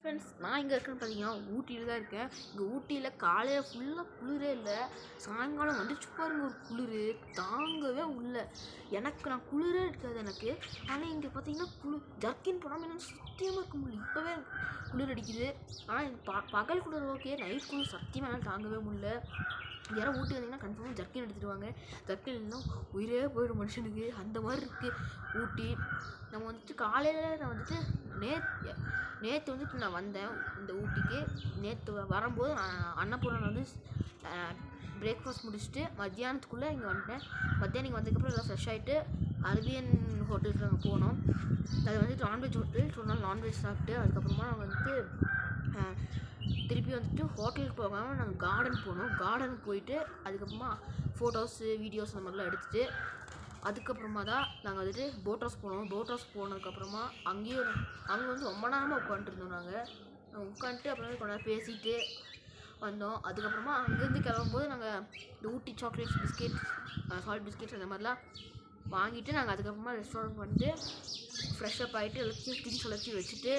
Friends, நான் இங்கே இருக்கேன்னு பார்த்தீங்கன்னா ஊட்டியில் தான் இருக்கேன். இங்கே ஊட்டியில் காலையில் ஃபுல்லாக குளிரே இல்லை. சாயங்காலம் வந்துச்சு பாருங்க ஒரு குளிர் தாங்கவே முடியல. நான் குளிரே இருக்காது எனக்கு. ஆனால் இங்கே பார்த்தீங்கன்னா ஜர்க்கின் போடாமல் என்னென்னு சத்தியமாக இருக்க முடியல. இப்போவே குளிர் அடிக்குது. ஆனால் பகல் குளிர் ஓகே, நைட் குளிர் சத்தியமாக என்னால் தாங்கவே முடியல. யாரும் ஊட்டி வந்தீங்கன்னா கன்ஃபார்மாக ஜர்க்கின் எடுத்துகிட்டு ஜர்க்கின் இல்லைன்னா உயிரே போயிடும் மனுஷனுக்கு. அந்த மாதிரி இருக்குது ஊட்டி. நம்ம வந்துட்டு காலையில் நான் வந்துட்டு நேற்று வந்துட்டு நான் வந்தேன் இந்த ஊட்டிக்கு. நேற்று வரும்போது அன்னபூர்ணா வந்து பிரேக்ஃபாஸ்ட் முடிச்சுட்டு மத்தியானத்துக்குள்ளே இங்கே வந்துட்டேன். மத்தியானம் இங்கே வந்ததுக்கப்புறம் எல்லாம் ஃப்ரெஷ் ஆகிட்டு அரேபியன் ஹோட்டலுக்கு நாங்கள் போனோம். அது வந்துட்டு நான்வெஜ் ஹோட்டல். ஸோ நாள் நான்வெஜ் சாப்பிட்டு அதுக்கப்புறமா நாங்கள் வந்துட்டு திருப்பி வந்துட்டு ஹோட்டலுக்கு போகாமல் நாங்கள் கார்டன் போனோம். கார்டனுக்கு போயிட்டு அதுக்கப்புறமா ஃபோட்டோஸு வீடியோஸ் அந்த மாதிரிலாம் எடுத்துகிட்டு அதுக்கப்புறமா தான் நாங்கள் வந்துட்டு போட் ஹவுஸ் போனோம். போட் ஹவுஸ் போனதுக்கப்புறமா அங்கே வந்து ரொம்ப நேரமாக உட்காந்துருந்தோம். நாங்கள் உட்காந்துட்டு அப்புறம் கொஞ்ச நேரம் பேசிட்டு வந்தோம். அதுக்கப்புறமா அங்கேருந்து கிளம்பும்போது நாங்கள் இந்த ஊட்டி சாக்லேட்ஸ் பிஸ்கெட் சால்ட் பிஸ்கெட்ஸ் அந்த மாதிரிலாம் வாங்கிட்டு நாங்கள் அதுக்கப்புறமா ரெஸ்டாரண்ட் வந்து ஃப்ரெஷ்ஷப் ஆகிட்டு எல்லாத்தையும் திங்ஸ் எல்லாத்தையும் வச்சுட்டு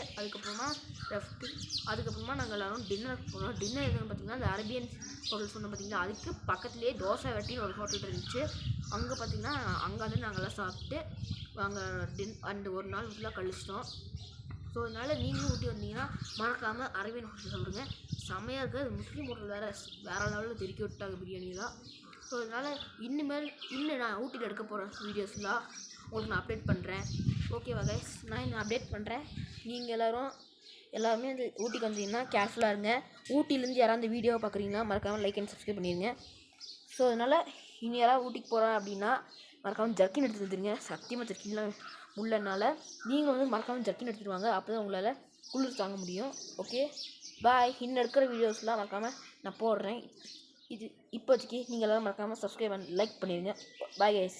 அதுக்கப்புறமா நாங்கள் எல்லோரும் டின்னருக்கு போனோம். டின்னர் எதுன்னு பார்த்திங்கன்னா இந்த அரேபியன் ஹோட்டல் சொன்னோம் பார்த்திங்கன்னா, அதுக்கு பக்கத்துலேயே தோசை வெட்டின்னு ஒரு ஹோட்டல் இருந்துச்சு. அங்கே பார்த்திங்கன்னா அங்கே வந்து நாங்கள்லாம் சாப்பிட்டு அந்த ஒரு நாள் ஃபுல்லாக கழிச்சிட்டோம். ஸோ அதனால் நீங்களும் ஊட்டி வந்தீங்கன்னா மறக்காமல் அரேபியன் ஹோட்டல் சாப்பிடுங்க. செம்மையாக இருக்குது. முஸ்லீம் ஹோட்டல் வேறு லெவலில் திருக்கி விட்டாங்க பிரியாணி தான். ஸோ அதனால் இன்னும் நான் ஊட்டியில் எடுக்க போகிற வீடியோஸ்லாம் உங்களுக்கு நான் அப்டேட் பண்ணுறேன். ஓகேவா கைஸ்? நான் இன்னும் அப்டேட் பண்ணுறேன். நீங்கள் எல்லாருமே இந்த ஊட்டிக்கு வந்தீங்கன்னா கேர்ஃபுல்லாக இருங்க. ஊட்டிலேருந்து யாராவது அந்த வீடியோவை பார்க்குறீங்கன்னா மறக்காமல் லைக் அண்ட் சப்ஸ்கிரைப் பண்ணிடுங்க. ஸோ அதனால் இனி யாராவது ஊட்டிக்கு போகிறேன் அப்படின்னா மறக்காமல் ஜர்க்கின் எடுத்துகிட்டு வந்துடுங்க. சத்தியமாக ஜர்க்கின்லாம் உள்ளனால நீங்கள் வந்து மறக்காமல் ஜர்க்கின் எடுத்துகிட்டு வாங்க. அப்போ தான் உங்களால் குளிர் தாங்க முடியும். Okay bye. இன்னும் இருக்கிற வீடியோஸ்லாம் மறக்காமல் நான் போடுறேன். இப்போதைக்கு நீங்கள் எல்லோரும் மறக்காமல் சப்ஸ்கிரைப் லைக் பண்ணிடுங்க. Bye guys.